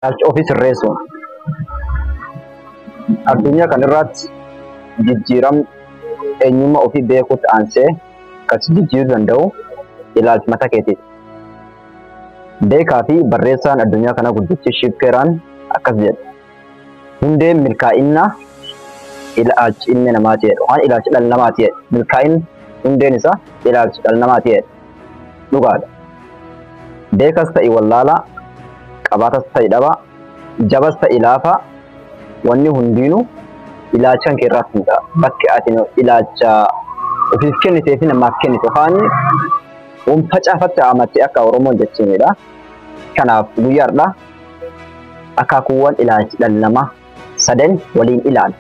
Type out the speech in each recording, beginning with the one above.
Office reso addunyaa kanarratti jijjiiram eenyummaa ofii beekuutti aansee kas jijjiiruu danda'u ilaalcha mataa keetiiti. Beekaa fi barreessaan addunyaa kana guddichi Shipkeraan akkas jedha. Hundeen milkaa'inaa ilaalchi ilmi namaati jedha. Waan ilaalchi dhala namaati jedha. Milkaa'in hundeen isaa ilaalchi dhala namaati jedha. Dhugaadha. Beekas ta'e wallaalaa, qabaatas ta'e dhabaa, jabas ta'e laafaa, wanni hundinuu ilaalchaan kee irraa fuudha. Bakki ati ilaalcha ofiif kennitee fi namaaf kennite faani facaafatte amattee akka Oromoon jechuudha. Kanaaf guyyaadha akaakuuwwan ilaalchi dhala namaa sadan waliin ilaala.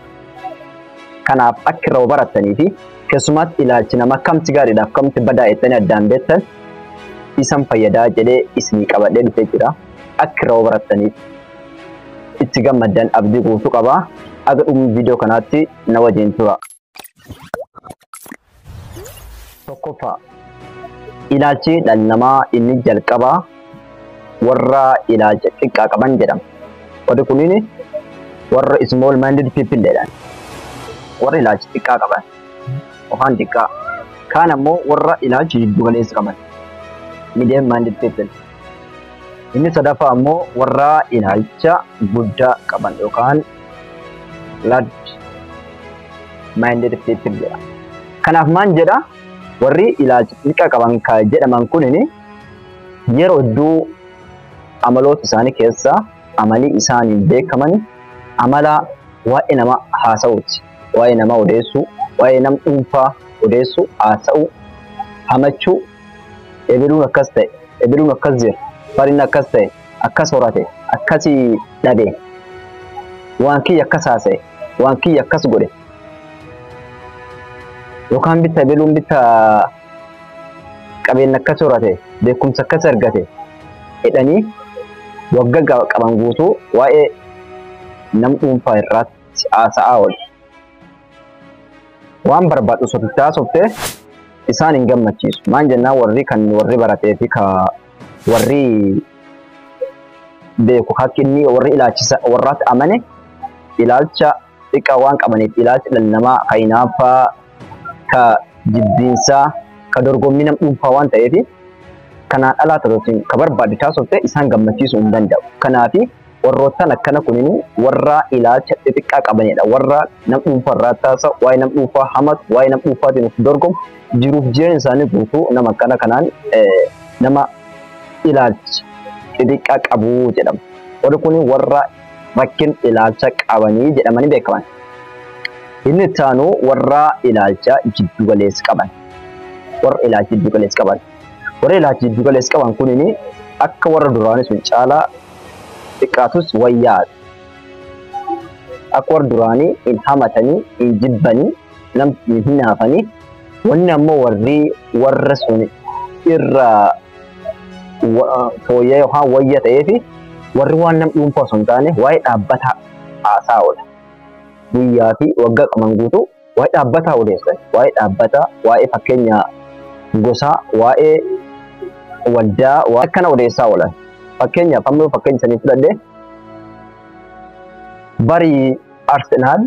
Kanaaf akka irraa barattanii fi keessumatti ilaalchi namaa kamti gaariidhaaf kamti badaa jettanii addaan beektan isan fayyadaa jedhee isinii qabadhee dhufee jira. Akka irraa barattaniif itti gammaddan abdii guutuu qabaa. Aga dhumni viidiyoo kanaatti na wajjin tura. Tokkoffaa ilaalchi dhala namaa inni jalqabaa warra ilaalcha xiqqaa qaban jedhama. Warri kunniin warra small minded people jedhan. Warra ilaalcha xiqqaa qaban ofaan xiqqaa. Kaan ammoo warra ilaalcha jiddu galeessa qaban medium minded people. Inni sadaffaa ammoo warra ilaalcha guddaa qaban yookaan large minded people jedha. Kanaaf maan jedha warri ilaalcha xiqqaa qaban ka jedhaman kunini yeroo hedduu amaloota isaanii keessaa amalii isaaniin beekaman amala waa'ee nama haasa'uuti. Waa'ee nama odeessuu, waa'ee nama dhuunfaa odeessuu, haasa'uu, hamachuu, ebiluun akkas ta'e, ebiluun akkas jira, bariin akkas ta'e, akkas horate, akkasii dhabe, waan kiyya akkas haasa'e, waan kiyya akkas godhe. Yookaan bitta ebiluun bitta qabeenya akkas horate, beekumsa akkas argate jedhanii waggaa qaban guutuu waa'ee nam dhuunfaa irratti haasa'aa oolu. Waan barbaadu sotitti haasoftee isaan hin gammachiisu. Maan jennaan warri baratee fi warri beeku hakkinni warri ilaalchisa warraatti amane ilaalcha xiqqaa waan qabaniif ilaalchi dhala namaa ka hinaaffaa, ka jibbiinsaa, ka dorgommii nam dhuunfaa waan ta'eef kanaan alaa ta'uutiin ka barbaadu taasifte isaan gammachiisuu hin danda'u. Kanaaf warroottan akkana kunniin warra ilaalcha xiqqaa qabanidha. Warra nam dhuunfaa irraa taasisa, waa'ee nam dhuunfaa hamatu, waa'ee nam dhuunfaatiin of dorgomu, jiruuf jireenya isaanii guutuu nama akkana kanaan nama ilaalcha xiqqaa qabu jedhama. Warri kun warra bakkeen ilaalcha qabanii jedhamanii beekaman. Inni itti aanu warra ilaalcha jiddu galeessa qaban. Warra ilaalcha jiddu galeessa qaban. Warra ilaalcha jiddu galeessa qaban kunniin akka warra duraanii sun caalaa xiqqaatus wayyaadha. Akka warra duraanii hin hamatanii, hin jibbanii, namni hin hinaafanii, wanni ammoo warra sun irra fooyyee yookaan wayya ta'eefi warri waan nam dhuunfaa osoo hin taane waa'ee dhaabbataa haasaa oola. Guyyaa fi waggaa qaban guutuu waa'ee dhaabbataa odeessan. Waa'ee dhaabbataa, waa'ee fakkeenya gosaa, waa'ee waldaa, waa akkana odeessaa oolan. Fakkeenyaaf amma fakkeenya sanii fudhadhee bari Arsenaal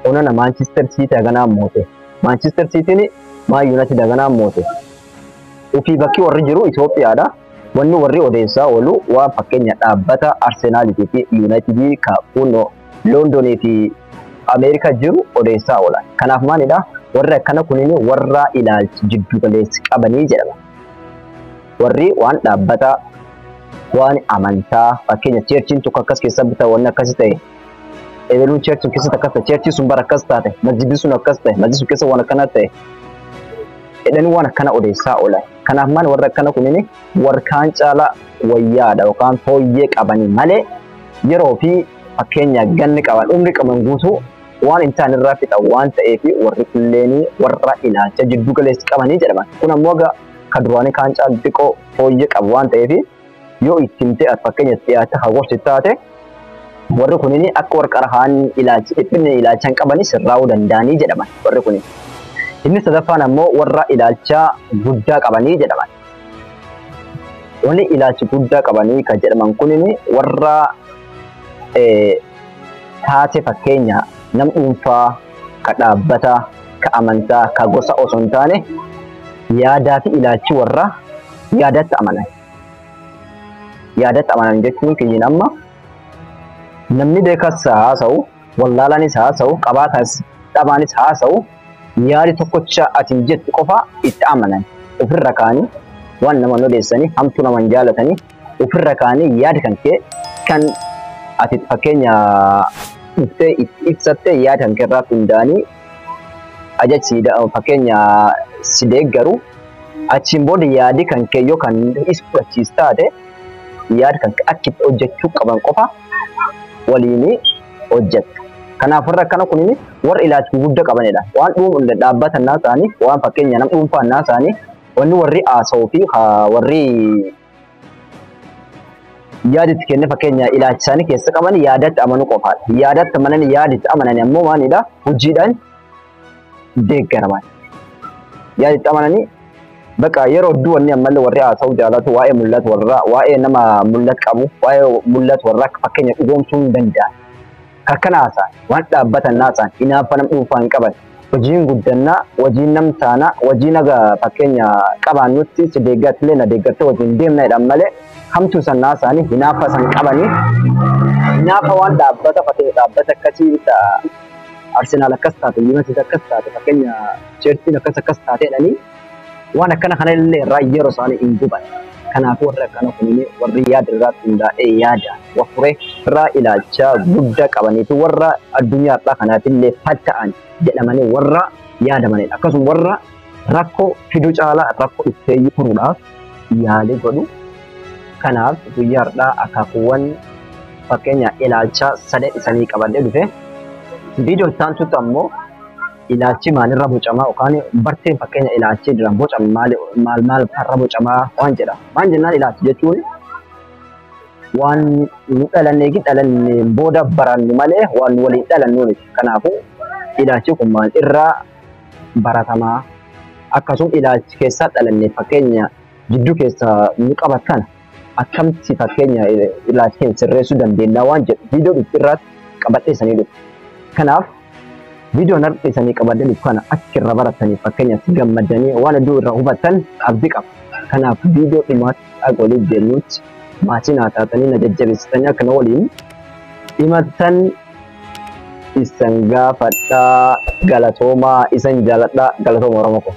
onana Manchester City haganaan moote. Manchester City Man United haganaan moote. Ofii bakki warri jiru Itoophiyaadha. Wanni warri odeessaa oolu waan fakkeenya dhaabbata Arsenaalii fi United ka kunoo London fi Ameerikaa jiru odeessaa oola. Kanaaf maalidha? Warri akkana kunniin warra ilaalcha jiddu galeessa qabanii jedhama. Warri waan dhaabbata waan amantaa fakkeenya cheerchiin tokko akkas keessa bitaa waan akkas ta'e ebeluun cheerchiin keessa akkas ta'e cheerchiin sun bara akkas taate masjidni sun akkas ta'e masjidni sun keessa waan akkana ta'e edani waan akkana odeessaa oola. Kanaaf maal warra akkana kunniin warkaan caalaa wayyaadha yookaan fooyyee qabanii malee yeroo fi fakkeenya ganni qaban umri qaban guutuu waan hin taane irraa fixa waan ta'eef warri kunneen warra ilaalcha jiddu galeessa qabanii jedhaman. Kun ammoo ka duraanii kaan caalaa xiqqoo fooyyee qabu waan ta'eef yoo ittiin ta'e fakkeenya dhiyaata hawwaasi taate warri kunniin akka warqara haan ilaalchi dhiphina ilaalchaan qabanis sirraa'uu danda'anii jedhaman warri kunniin. Inni sadaffaan ammoo warra ilaalcha guddaa qabanii jedhaman. Warri ilaalchi guddaa qabanii kan jedhaman kunniin warra taate fakkeenya nam dhuunfaa ka dhaabbata ka amantaa ka gosa osoo hin taane yaadaa fi ilaalchi warra yaadatti amanan jechuun kiyyin amma namni beekas haasa'u wallaalaanis haasa'u qabaatas dhabaanis haasa'u yaadi tokkocha atiin jettu qofa itti amanan ofirra kaanii waan nama odeessanii hamtuu naman jaalatanii ofirra kaanii yaada kan kee kan ati fakkeenya dhuftee itti ibsattee yaada kan keerraa hundaanii ajachiida fakkeenya si deeggaru achiin booda yaadi kan kee yoo kan is fudhachiis taate yaada kan akka itti hojjechuu qaban qofa waliin hojjetta. Kanaaf warra akkana kunini warra ilaalchi guddaa qabanidha. Waan dhuunfaa dhaabbata naa isaanii waan fakkeenya nama dhuunfaa naa isaanii wanni warri haasa'uu fi warri yaadatti kenne fakkeenya ilaalchi isaanii keessa qaban yaadatti amanuu qofaadha. Yaadatti amanan yaadatti amanan ammoo maalidha? Hojiidhaan deeggaraman. Yaadatti amananii bakka yeroo hedduu wanni ammallee warri haasa'uu jaalatu waa'ee mul'atu warra waa'ee nama mul'atu qabu waa'ee mul'atu warra fakkeenya dhugoomsuu hin danda'an. Kakkana haasa'an waan dhaabbatan naasa'an hinaafa nam dhuunfaa hin qaban hojiin guddannaa hojiin namtaanaa hojii naga fakkeenya qabaannutti si deeggartillee na deeggartee hojiin deemnaadhaan malee hamtuu san naasa'anii hinaafa san qabanii hinaafa waan dhaabbata fakkeenya dhaabbata akkasii Arsenaal akkas taate Yuventus akkas taate fakkeenya Chelsea akkas taateedhanii waan akkana kana illee irraa yeroo isaanii hin guban. Kanaafuu warra akkana kunimmoo warri yaada irratti hundaa'ee yaada wafuree irraa ilaalcha guddaa qabaniitu warra addunyaadhaa kanaatillee fatta'an jedhamanii warra yaadamanidha. Akkasuma warra rakkoo fiduu caalaa rakkoo itteeyyii furuudhaaf yaalii godhu. Kanaaf guyyaadhaa akaakuuwwan fakkeenya ilaalcha sadee isanii qabadhee dhufe. Viidiyoon isaansutti ammoo ilaalchi maalirra bocamaa yookaan barteen fakkeenya ilaalchi jiran bocam maal irra bocamaa waan jedha. Waan jennaan ilaalchi jechuun waan nu dhalannee booda barannu malee waan waliin dhalannu miti. Kanaafuu ilaalchi kun maal irraa baratamaa akkasuma ilaalchi keessaa dhalannee fakkeenya jidduu keessa nu qabatan akkamitti fakkeenya ilaalchi keenya sirreessuu dandeenya waan jedhu viidiyoo irratti qabadhee sanii dhufu. Kanaaf viidiyoo narratti isanii qabadhee dhufu kana akka irra baratanii fakkeenyaaf gammadanii waan hedduu irraa hubatan abdii qaba. Kanaaf viidiyoo dhimaatti dhagoolee jennuutti maatiin haa taatanii na jajjabeessitanii akka na waliin dhimattan isan gaafadhaa galatoomaa isan jaaladhaa galatooma Oromoo ko.